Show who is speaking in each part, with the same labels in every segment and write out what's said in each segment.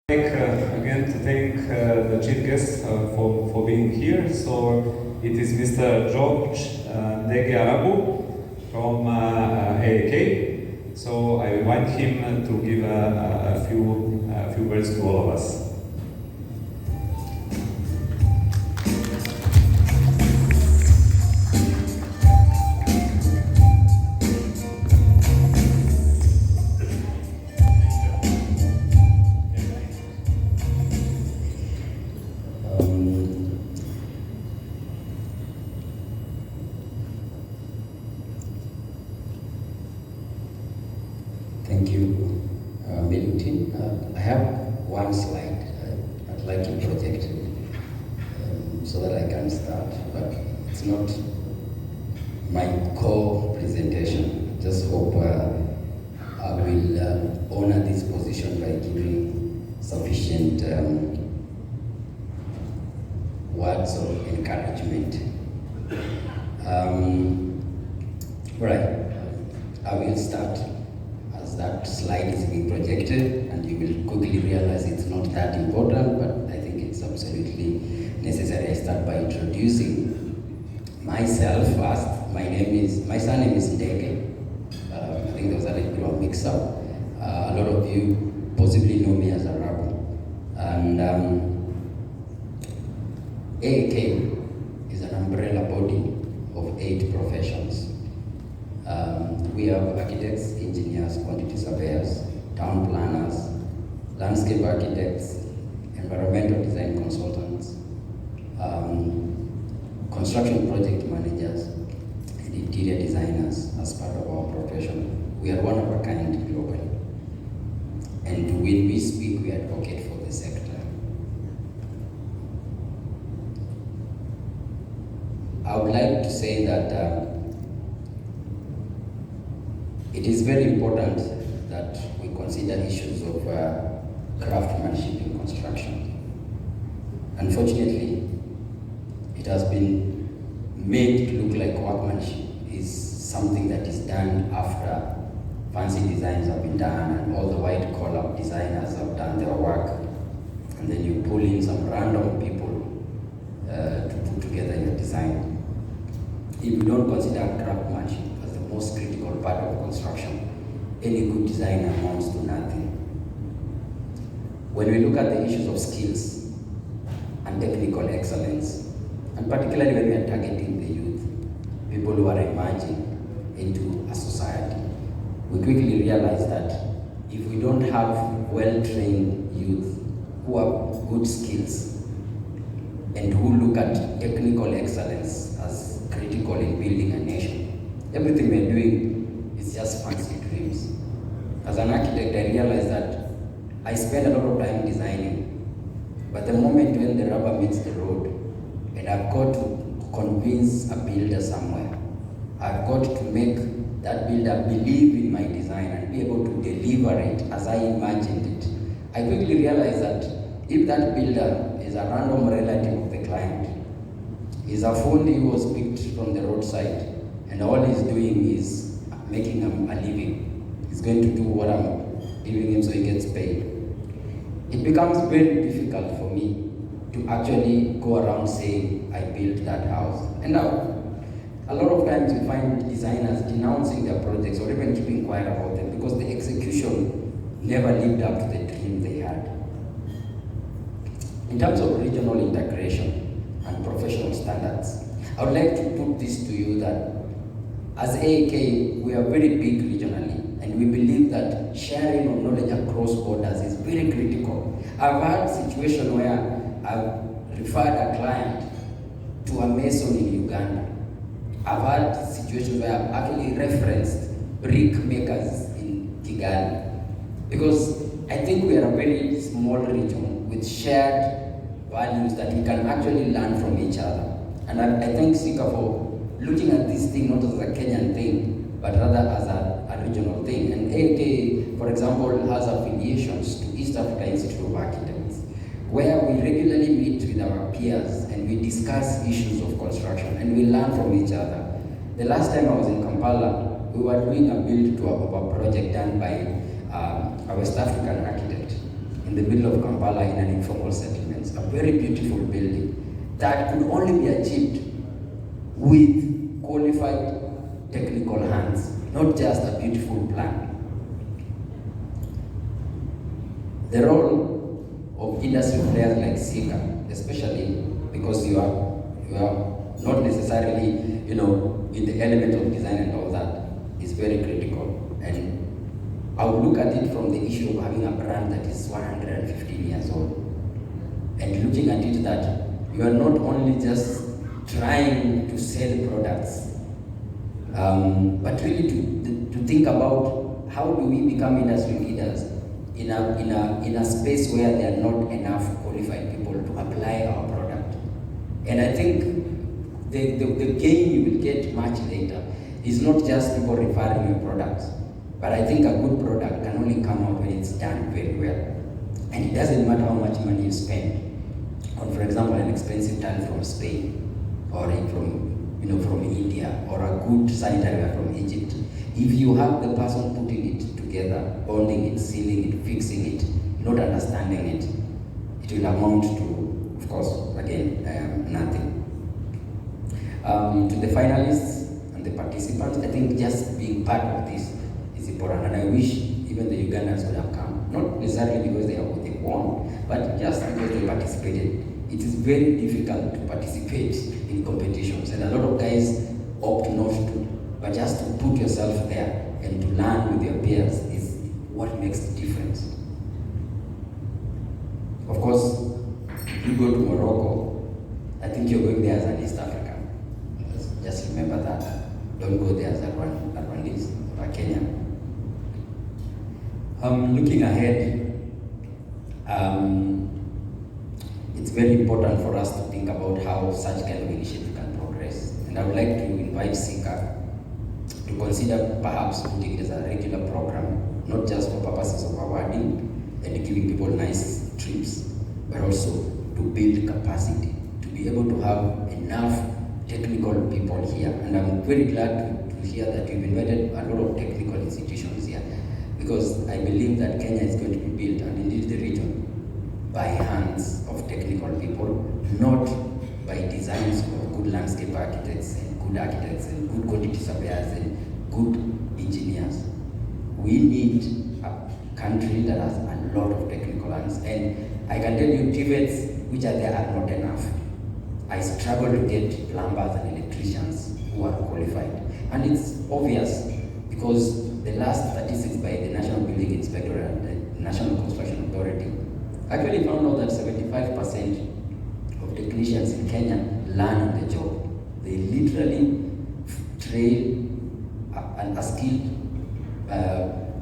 Speaker 1: Again to thank the chief guest for being here. So it is Mr. George Arabu from AAK. So I invite him to give a few words to all of us.
Speaker 2: Thank you, Melutin. I have one slide I'd like to project so that I can start, but it's not my core presentation. Just hope I will honor this position by giving sufficient words of encouragement. Right, I will start. That slide is being projected, and you will quickly realize it's not that important, but I think it's absolutely necessary. I start by introducing myself first. My surname is Ndege. I think there was a little bit of a mix-up. A lot of you possibly know me as Arabu. And AAK is an umbrella body of 8 professions. We have architects, engineers, quantity surveyors, town planners, landscape architects, environmental design consultants, construction project managers, and interior designers as part of our profession. We are one of a kind globally. And when we speak, we advocate for the sector. I would like to say that it is very important that we consider issues of craftsmanship in construction. Unfortunately, it has been made to look like workmanship is something that is done after fancy designs have been done and all the white-collar designers have done their work, and then you pull in some random people to put together your design. If you don't consider craftsmanship as the most critical part of construction, any good design amounts to nothing. When we look at the issues of skills and technical excellence, and particularly when we are targeting the youth, people who are emerging into a society, we quickly realize that if we don't have well-trained youth who have good skills and who look at technical excellence as critical in building a nation, everything we're doing is just fancy dreams. As an architect, I realized that I spend a lot of time designing, but the moment when the rubber meets the road, and I've got to convince a builder somewhere, I've got to make that builder believe in my design and be able to deliver it as I imagined it, I quickly realized that if that builder is a random relative of the client, is a phone who was picked from the roadside, and all he's doing is making him a living. He's going to do what I'm giving him so he gets paid. It becomes very difficult for me to actually go around saying, I built that house. And now, a lot of times we find designers denouncing their projects or even keeping quiet about them because the execution never lived up to the dream they had. In terms of regional integration and professional standards, I would like to put this to you that as AAK, we are very big regionally, and we believe that sharing of knowledge across borders is very critical. I've had situations where I've referred a client to a mason in Uganda. I've had situations where I've actually referenced brick makers in Kigali, because I think we are a very small region with shared values that we can actually learn from each other. And I thank Sika for looking at this thing not as a Kenyan thing, but rather as a regional thing. And AAK, for example, has affiliations to East Africa Institute of Architects, where we regularly meet with our peers and we discuss issues of construction and we learn from each other. The last time I was in Kampala, we were doing a build to a project done by a West African architect. in the middle of Kampala in an informal settlement, a very beautiful building that could only be achieved with qualified technical hands, not just a beautiful plan. The role of industry players like Sika, especially because you are not necessarily, in the element of design and all that, is very critical. And I would look at it from the issue of having a brand that is 115 years old, and looking at it that you are not only just trying to sell products, but really to think about how do we become industry leaders in a space where there are not enough qualified people to apply our product. And I think the gain you will get much later is not just people referring your products, but I think a good product can only come out when it's done very well. And it doesn't matter how much money you spend on, for example, an expensive tile from Spain, or from India, or a good sanitary ware from Egypt. If you have the person putting it together, bonding it, sealing it, fixing it, not understanding it, it will amount to, of course, again, nothing. To the finalists and the participants, I think just being part of this is important, and I wish even the Ugandans would have come, not necessarily because they won, but just because they participated. It is very difficult to participate in competitions, and a lot of guys opt not to, but just to put yourself there and to learn with your peers is what makes the difference. Of course, if you go to Morocco, I think you're going there as an East African. Just remember that. Don't go there as a Rwandese or a Kenyan. Looking ahead, it's very important for us to think about how such kind of initiative can progress. And I would like to invite Sika to consider perhaps putting it as a regular program, not just for purposes of awarding and giving people nice trips, but also to build capacity, to be able to have enough technical people here. And I'm very glad to hear that you've invited a lot of technical institutions here, because I believe that Kenya is going to be built, and indeed the region, by hands of technical people, not by designs of good landscape architects and good quantity surveyors and good engineers. We need a country that has a lot of technical hands, and I can tell you TVETs which are there are not enough. I struggle to get plumbers and electricians who are qualified, and it's obvious because the last statistics by the National Building Inspector and the National Construction Authority actually found out that 75% of technicians in Kenya learn on the job. They literally train a skilled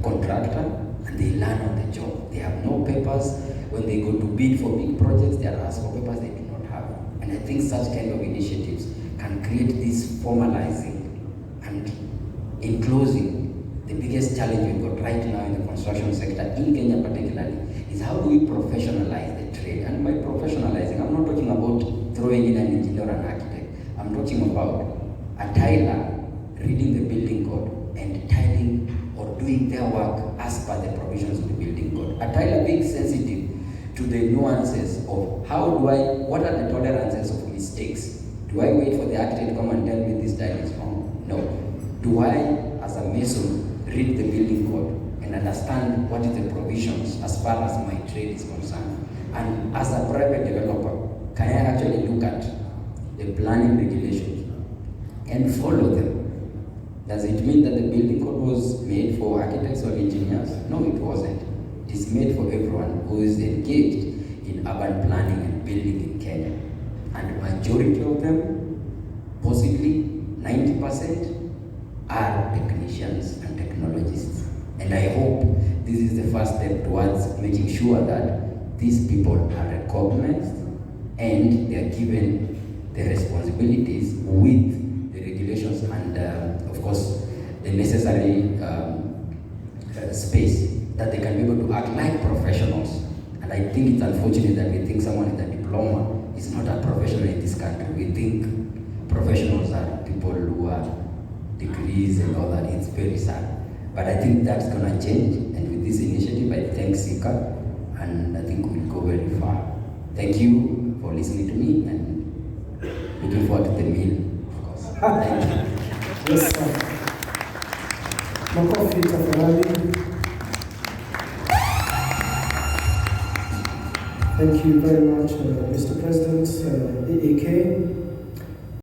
Speaker 2: contractor, and they learn on the job. They have no papers. When they go to bid for big projects, they are asked for papers they do not have. And I think such kind of initiatives can create this formalizing. And in closing, the biggest challenge we've got right now in the construction sector, in Kenya particularly, is how do we professionalize the trade? And by professionalizing, I'm not talking about throwing in an engineer or an architect. I'm talking about a tiler reading the building code and tiling or doing their work as per the provisions of the building code. A tiler being sensitive to the nuances of what are the tolerances of mistakes? Do I wait for the architect to come and tell me this tile is wrong? No. Do I, as a mason, read the building code and understand what is the provisions as far as my trade is concerned? And as a private developer, can I actually look at the planning regulations and follow them? Does it mean that the building code was made for architects or engineers? No, it wasn't. It is made for everyone who is engaged in urban planning and building in Kenya. And majority of them, possibly 90%, are technicians and technologists. And I hope this is the first step towards making sure that these people are recognized and they are given the responsibilities with the regulations and, of course, the necessary space that they can be able to act like professionals. And I think it's unfortunate that we think someone with a diploma is not a professional in this country. We think professionals are people who are degrees and all that. It's very sad. But I think that's going to change. And with this initiative, I thank Sika and I think we'll go very far. Thank you for listening to me, and looking forward to the meal, of course. Thank you.
Speaker 3: Yes, sir. Makofi tafadhali. Thank you very much, Mr. President, AAK.